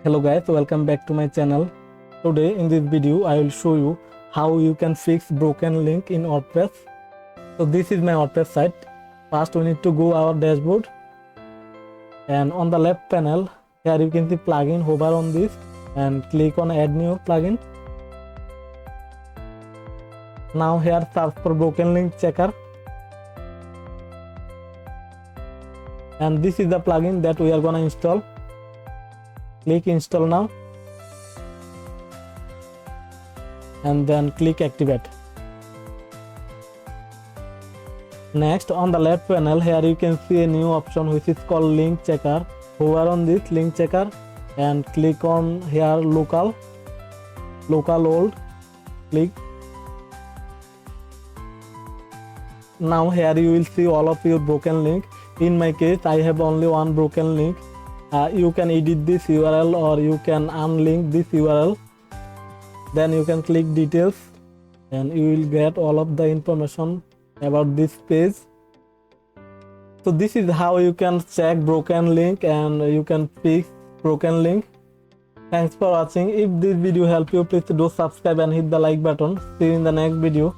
Hello guys, welcome back to my channel. Today in this video I will show you how you can fix broken link in WordPress. So this is my WordPress site. First we need to go our dashboard, and on the left panel here you can see plugin. Hover on this and click on add new plugin. Now here search for broken link checker, and this is the plugin that we are gonna install. Click install now and then click activate. Next, on the left panel here you can see a new option which is called link checker. Hover on this link checker and click on here local hold, click. Now here you will see all of your broken link. In my case I have only one broken link. You can edit this URL or you can unlink this URL. Then you can click details and you will get all of the information about this page. So this is how you can check broken link and you can fix broken link. Thanks for watching. If this video helped you, please do subscribe and hit the like button. See you in the next video.